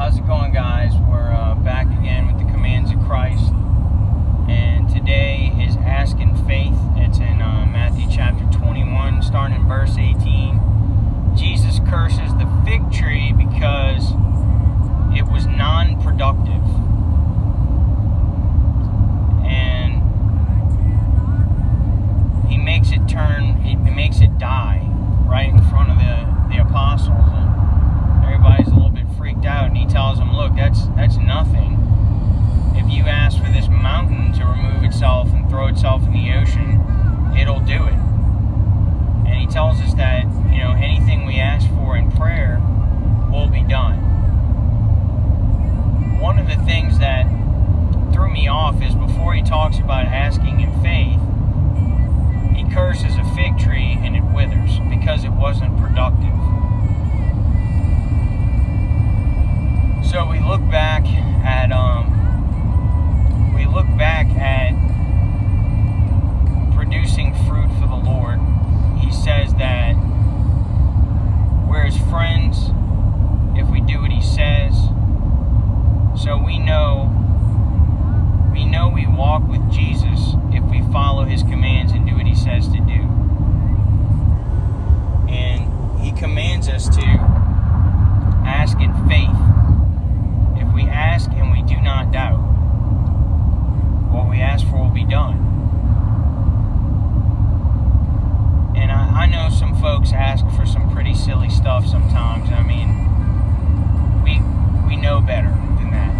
How's it going, guys? We're back again with the commands of Christ, and today is Ask in Faith. It's in Matthew chapter 21, starting in verse 18. Jesus curses the fig tree because it was non-productive, and he makes it die right in front of the apostles, and everybody's a little bit freaked out, and he tells them, look, that's nothing. If you ask for this mountain to remove itself and throw itself in the ocean, it'll do it. And he tells us that, anything we ask for in prayer will be done. One of the things that threw me off is before he talks about asking in faith, he curses a fig tree and it withers because it wasn't productive. So we look back at producing fruit for the Lord. He says that we're his friends if we do what he says. So we know we walk with Jesus if we follow his commands and do what he says to do. And he commands us to ask in faith. If we ask and we do not doubt, what we ask for will be done. And I know some folks ask for some pretty silly stuff sometimes. I mean, we know better than that.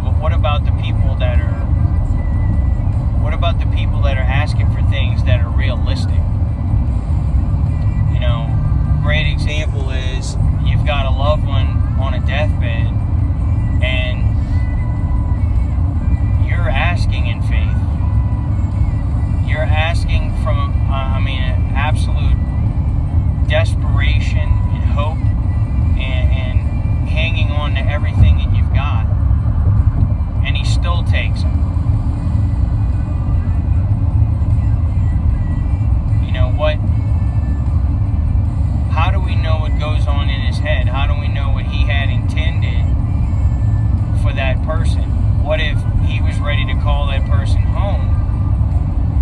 But what about the people that are asking for things that are realistic? Great example is you've got a loved one on a deathbed and you're asking in faith. You're asking from, an absolute desperation and hope and hanging on to everything that you've got. And he still takes them. What? How do we know what goes on in his head? How do we know what he had intended for that person? What if he was ready to call that person home,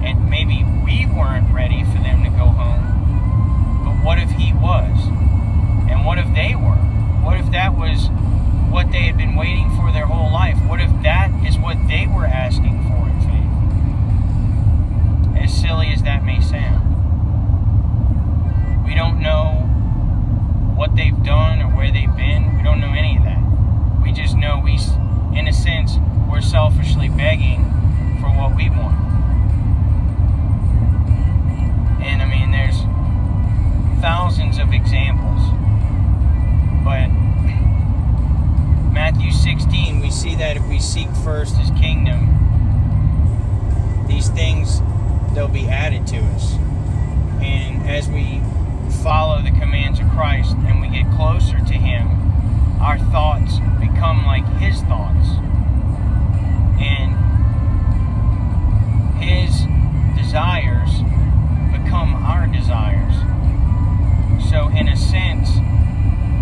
and maybe we weren't ready for them to go home? But what if he was? And what if they were? What if that was what they had been waiting for their whole life? What if that is what they were asking for in faith? As silly as that may sound. We don't know what they've done or where they've been. We don't know any of that. We just know in a sense, we're selfishly begging for what we want. And there's thousands of examples. But Matthew 16, we see that if we seek first his kingdom, these things, they'll be added to us. And as we follow the commands of Christ and we get closer to him, our thoughts become like his thoughts, and his desires become our desires. So in a sense,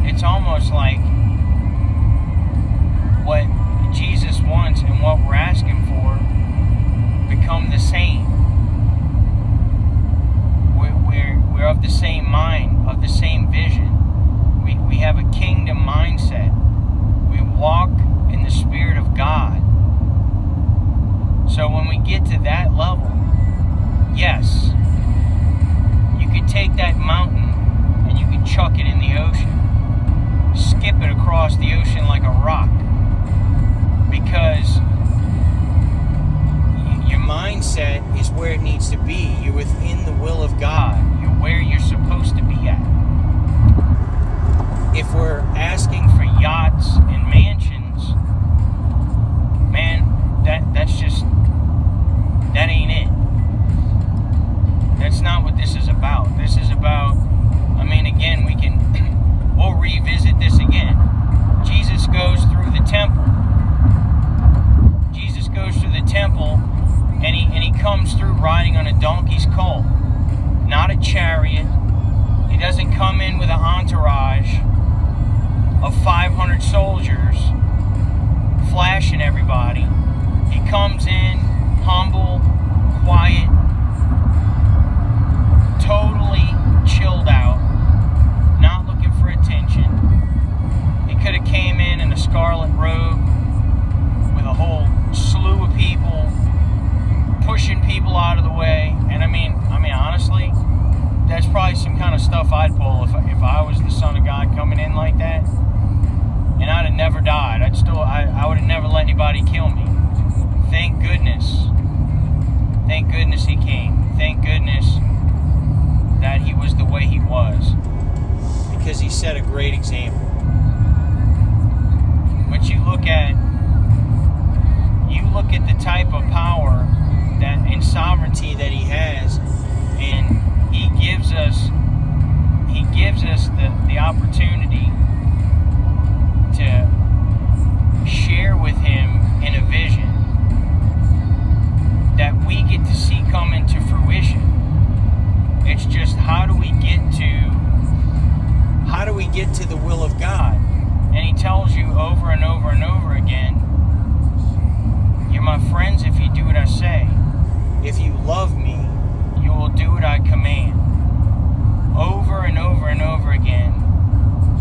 it's almost like what Jesus wants and what we're asking for become the same. We're of the same mind, of the same vision. We have a kingdom mindset. We walk in the Spirit of God. So when we get to that level, yes, you could take that mountain and you could chuck it in the ocean. Skip it across the ocean like a rock. Because your mindset is where it needs to be. You're within the will of God. You're where you're supposed to be at. If we're asking for yachts and mansions, man, that ain't it. That's not what this is about. This is about, again, we'll revisit this again. Jesus goes through the temple. And he comes through riding on a donkey's colt, not a chariot. He doesn't come in with an entourage of 500 because he set a great example. But you look at the type of power that and sovereignty that he has, and he gives us the opportunity to share with him in a vision that we get to see come into fruition. It's just how do we get to the will of God? And he tells you over and over and over again, you're my friends if you do what I say. If you love me, you will do what I command. Over and over and over again,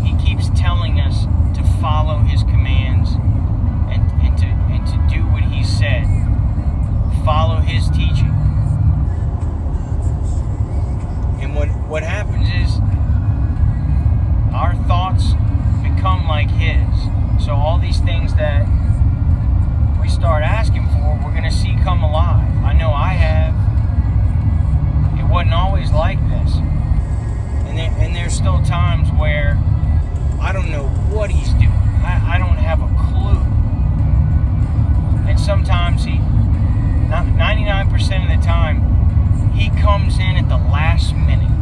he keeps telling us to follow his commands and to do what he said. Follow his teaching. And what happens is our thoughts become like his. So all these things that we start asking for, we're going to see come alive. I know I have. It wasn't always like this. And there's still times where I don't know what he's doing. I don't have a clue. And sometimes 99% of the time, he comes in at the last minute,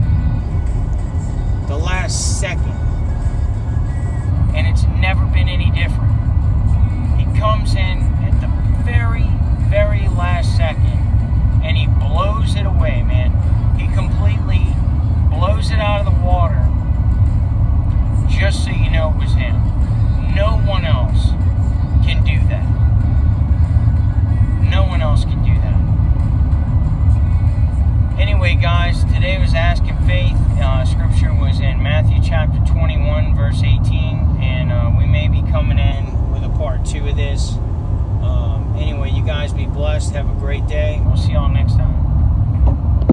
the last second. And it's never been any different. He comes in at the very, very last second, and he blows it away, man. He completely blows it out of the water, just so you know it was him. No one else can do that. No one else can do that. Anyway, guys, today was Asking Faith. Scripture was in Matthew chapter 21, verse 18, and we may be coming in with a part 2 of this. Anyway, you guys be blessed. Have a great day. We'll see y'all next time.